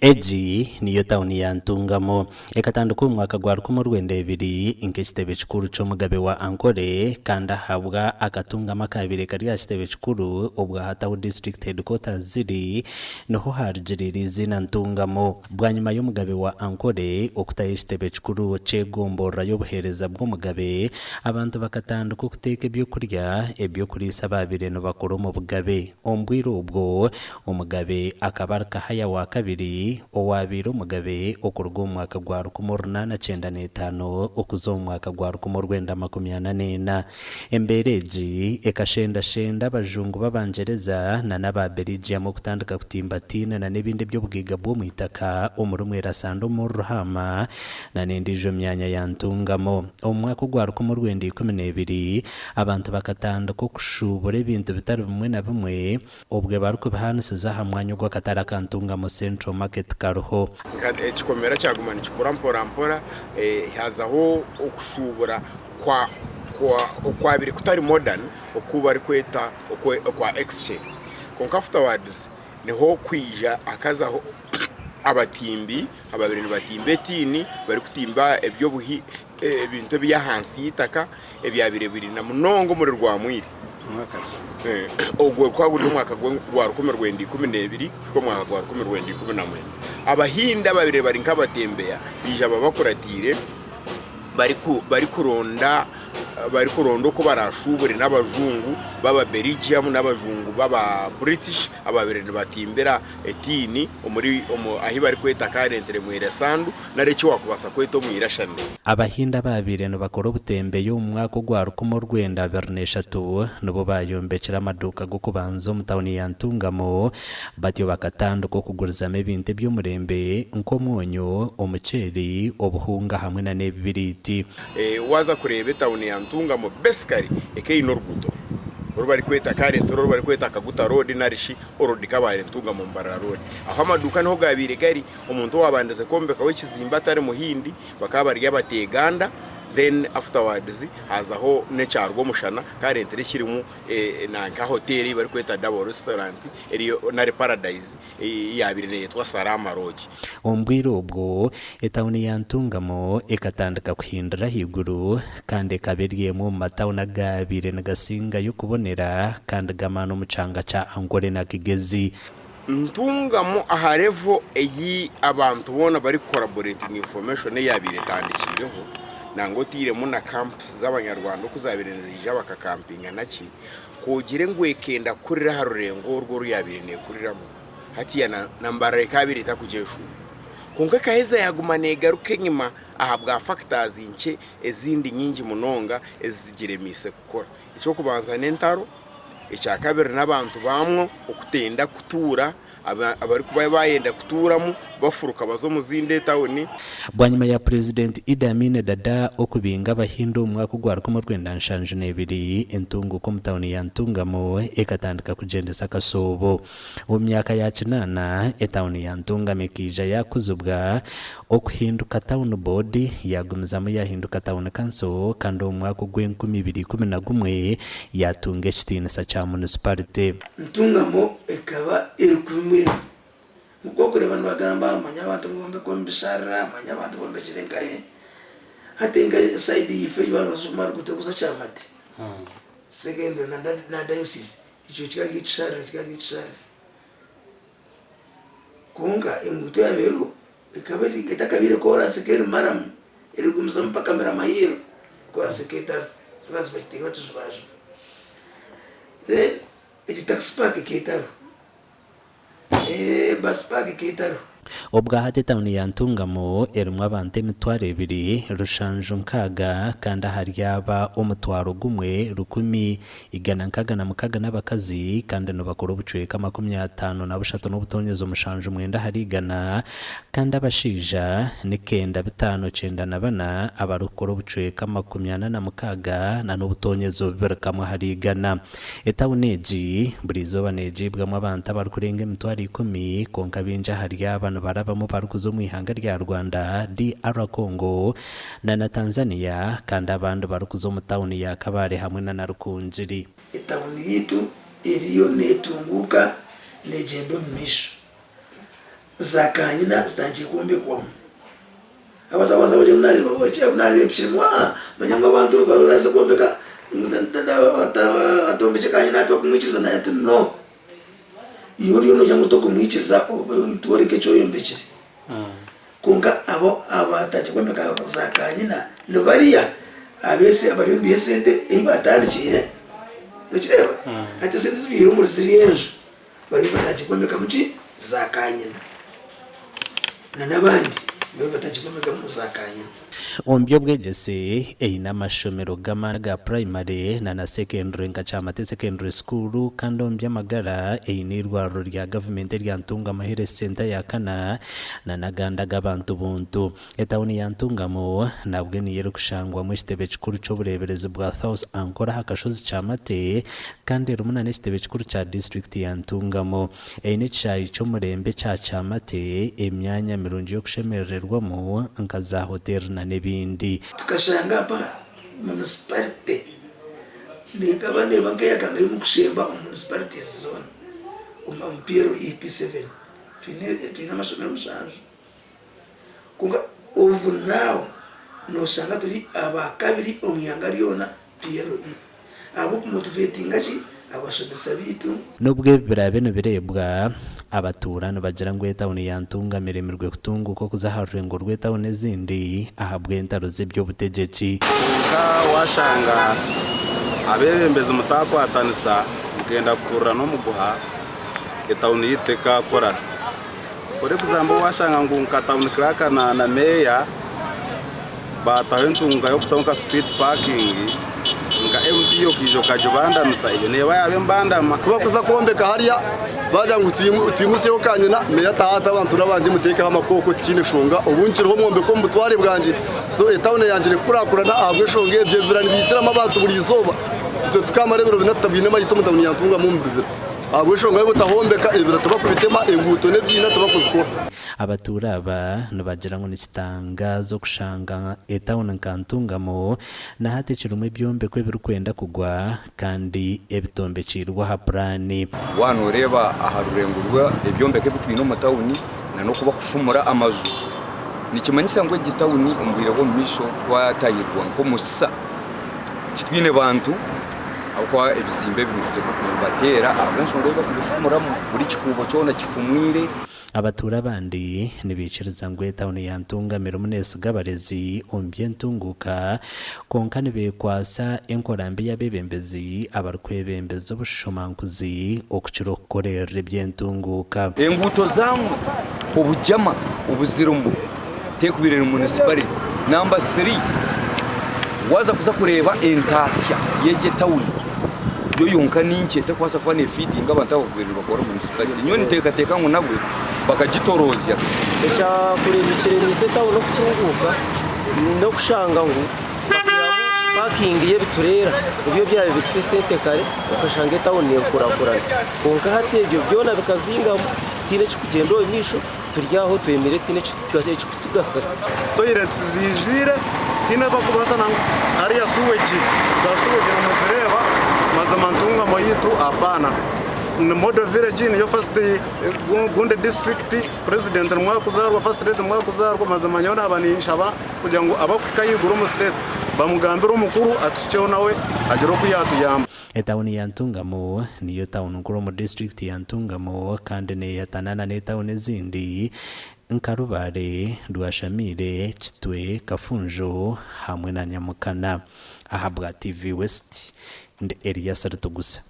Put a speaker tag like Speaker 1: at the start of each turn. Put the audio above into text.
Speaker 1: Eji niyo tauni ya Ntungamo ekatanduka umwaka gwa 2022 ink'ekitebe kikuru ky'omugabe wa Ankole kandi ahabwa akatungama kabiri kari aha kitebe kikuru obwa hataho district headquarters ziri niho harigirira na Ntungamo bwa nyuma y'omugabe wa Ankole okutaho ekitebe kikuru ky'egomborra y'obuheereza bw'omugabe abantu bakatanduka okuteeka ebyokurya babire nibakora omu bugabe ombwire obwo omugabe akaba akahaya wa kabiri owabire omugabe okuruga omu mwaka gwa 1895 okuza omu mwaka gwa 1984 embeera egi ekashendashenda abajungu b'abangereza na n'ababelgium okutandika kutimbatina na n'ebindi by'obugiga bw'omu itaka omuri Mwerasando omu Ruhama na n'endiijo myanya ya Ntungamo omu mwaka gwa 1912 abantu bakatandika okushuubura ebintu bitari bimwe na bimwe obwe barikubihanisiza aha mwanya gw'akatara ka Ntungamo Central Market karuho
Speaker 2: ekikomera cyagumana kikura mpora hazaho okushubura kwa biri kutari modern okuba ari kweta kwa exchange konka afterwards niho kwija akazaho abatimbi ababiri batimbe tini bari kutimba ebintu bya hansi itaka ebyabirebiri na munongo muri rwamwiri ogwe kwaguri umwaka gwa 2012 ko mwaka gwa 2014 abahinda babire bari nkabatembeya ija babakuratire bari kuronda ko barashubure n'abajungu baba Belgium n'abajungu baba British ababire batimbera etini ahi bari kweta karentere Mwerasando nareki wakubasa kweta mwirashane
Speaker 1: abahinda babire no bakora obutembe yo mu mwaka gwa 1923 nibo bayombekera amaduka go kubanza mu tawuni ya Ntungamo batyo bakatanduka okugurizamo ebintu by'omurembe nkomwonyo omuceri obuhunga hamwe na n'ebibiriti
Speaker 2: waza kureba tawuni ya Ntungamo basically ekeyino ruguto bari kweta karentoro bari kweta Kaguta road narishi road kabare Ntungamo Mbarara road aho amaduka niho gabire gari umuntu wabandeze kombeka w'ekizimba atari muhindi bakaba bari yabateganda then afterwards hazaho necyarwo mushana karentere kirimu nanka hotel bari kweta double restaurant eri na paradise yabire yitwa Salama Lodge
Speaker 1: ombwiro obwo etawuni ya Ntungamo ekatandika kuhindura higuru kandi kaberiyemo mu matawuni gabire n'agasinga yo kubonera kandi gamano mucanga cha Ankole na Kigezi Ntungamo aharevo eyi abantu bona bari collaborating information yabire tandikireho nangotiremo na camps z'abanyarwanda kuzabireneza bakakampinga naki kugire ngo ekenda kurira harurengo urwo ruyabirene kuriramo hatiya na Mbarara kabiri takujeshu konka kaheza yagumane garuke nyuma ahabwa factors inke ezindi nyingi munonga ezigiremise gukora icyo kubanza n'entaro icya kabiri n'abantu bamwo okutenda kutura abari kuba bayenda kuturamo bafuruka bazo muzinde tawuni bwanyuma ya President Idi Amin Dada okubinga abahinda umwaka gwa 1972 entunguko mu tawuni ya Ntungamo ekatandika kugendesa kasobo mu myaka ya kinana etawuni ya Ntungamo ikija yakuzubwa okuhinduka town board yagumizamo yahinduka town council kandi umwaka gw'2011 yatunga ekitinisa cya municipality
Speaker 3: Ntungamo ekaba irikumwe muko kureba bagamba amanya abantu ngombe kombishara amanya abantu ngombe kirengaye hatenga side ife yano zumar guteguza chamati second na diocese icho kikagitshara kunga imuto yabero ikabiri kitakabire kora sekeri maram iri gumza mpaka mera mahiro kwa sekretary transfer tuzubaje then it tax pack ketaro bas pack ketaro
Speaker 1: obwa hati tawuni ya Ntungamo erimu abantu emitwaro 2 rushanju nkaga kandi haryaba omutwaro gumwe 1,160 n'abakazi kandi no bakora obucweka 53 n'obutonyezo mushanju mwenda harigana kandi abashija ni 994 abarukora obucweka 46 na n'obutonyezo 2 harigana etawuni egi burizoba negibwamo abantu abarukurenga emitwaro 10 konka binja haryaba barabamo barukuzo mu ihanga rya Rwanda DR Congo na Tanzania kandi abandi barukuzo mu tawuni ya Kabare hamwe na Rukunjiri
Speaker 3: etawuni yitu iriyo netunguka negendo misho za kanyina zitangiye kuombekwamo abatabaza baje nari bishimwa manyanga abantu bazaza kuombeka atombeje kanyina atwakumwikiza na ati no iyo no jango to kumwikiza tuoreke cyo yombekire kunga abo abataje kuombeka za kanyina no bariya abese abari mbiyesente ibatandikire Nchireba ati sente zibiro muri ziriyenjo bari bataje kuombeka muci za kanyina na nabandi bari bataje kuombeka mu za kanyina
Speaker 1: ombyo bwegese n'amashomero ga primary na secondary ngacamate secondary school kandi ombya magara n'irwaro rya government rya Ntungamo Health Center yakana na naganda gabantu buntu etawuni ya Ntungamo nabwe niyero kushangwa mu kitebe kikuru cyo bureberezi bwa South Ankora hakashozi camate kandi rumuna n'ikitebe kikuru cha district ya Ntungamo n'icyayi cyo murembe cha camate emyanya mirungi yo kushemererwamo nkaza hotel na nebindi
Speaker 3: tukashanga hapa municipality nikabane bankaya kanga y'umukushemba municipality zone umpiro EP7 twina mashomero mushanju kunga ubu now no shanga turi abakabiri omuyanga ryona PRE abo kumotivatinga shi abashomesa bitu
Speaker 1: nubwe birabe no birebwa abaturano bagira ngo etawuni ya Ntungamo iremerwe kutunguko kuzaharure ngo rwetawuni zindi ahabwe entaro z'ibyo butegetsi
Speaker 4: washanga abebembeza mutako atanisa mugenda kurura no muguha etawuni yiteka kora kore kuzambo washanga ngo nkatawuni kraka na meya batawe ntunga yo kutonka street parking nga MPO kijo kajubanda msaibe ne bayabe mbandama
Speaker 5: kuba kuza kombeka hariya baja ngo utimuseho kanyina meya tahata abantu nabanje muteka amakoko tikine shonga ubunjiro mwombe ko mutware bwanje so etawune yanjire kurakurana abwe shonge bye birani bitirama abantu buri izoba tukamarebero binatabine mayito mutawuni ya Ntungamo mbibira abwe shonga yo butahombeka ibira tubakubitema enguto ne byina tubakuzikora
Speaker 1: abatura aba nabagira ngo nikitangazo kushanga etawuni nka Ntungamo na hatekirumwe byombe kwe birukwenda kugwa kandi ebitombe cirwa ha plani
Speaker 6: wano reba aharurengurwa ebyombe ke bitwino matawuni na no kuba kufumura amazu nikimanyisa ngo gitawuni umbwira ko misho twatayirwa nko musa kitwine bantu akwa ebizimbe bimute kubatera abenshi ngo bakufumura buri kikubo cyo na kifumwire
Speaker 1: abatura bandi nibiciriza ngo etawuni ya Ntungamo umunesi gabarezi ombye ntunguka konkane bekwasa enkorambi yabebembezi abarkwebembezo bushomankuzi okukiro korere byentunguka
Speaker 6: enguto zamu ubujama ubuzirumu tekubirere municipality number 3 waza kuza kureba entasya yeje tawuni yo yonka ninche tekwasa kwa ne feeding abantu bakubirira bakora municipality nyoni teka ngo nabwe bakagitorozya
Speaker 7: echa kurebikire ni setawo no kutunguka no kushanga ngo parking ye biturera ibyo byabe bitwe sente kare ukashanga etawuni yakurakurana konka hatebyo byona bikazingamo tine kugendo imisho turyaho twemere tine kutugasa
Speaker 5: toilets zijwire tine bakubasa na ari ya sewage za sewage muzireba mazama Ntungamo yitu apana Modo village ni yo first Gunde district president mwakuzarwa first lady mwakuzarwa mazamanya n'abanishaba kugira ngo abakayigura mu state bamugambira umukuru atuceho nawe agero kuyatuyamba
Speaker 1: etawuni ya Ntungamo niyo tawuni nkuru mu district ya Ntungamo kandi ne yatanana n'etawuni zindi Nkarubare Rwashamire Kitwe Kafunjo hamwe na Nyamukana ahabwa TV West ndi Elias Rutugusa.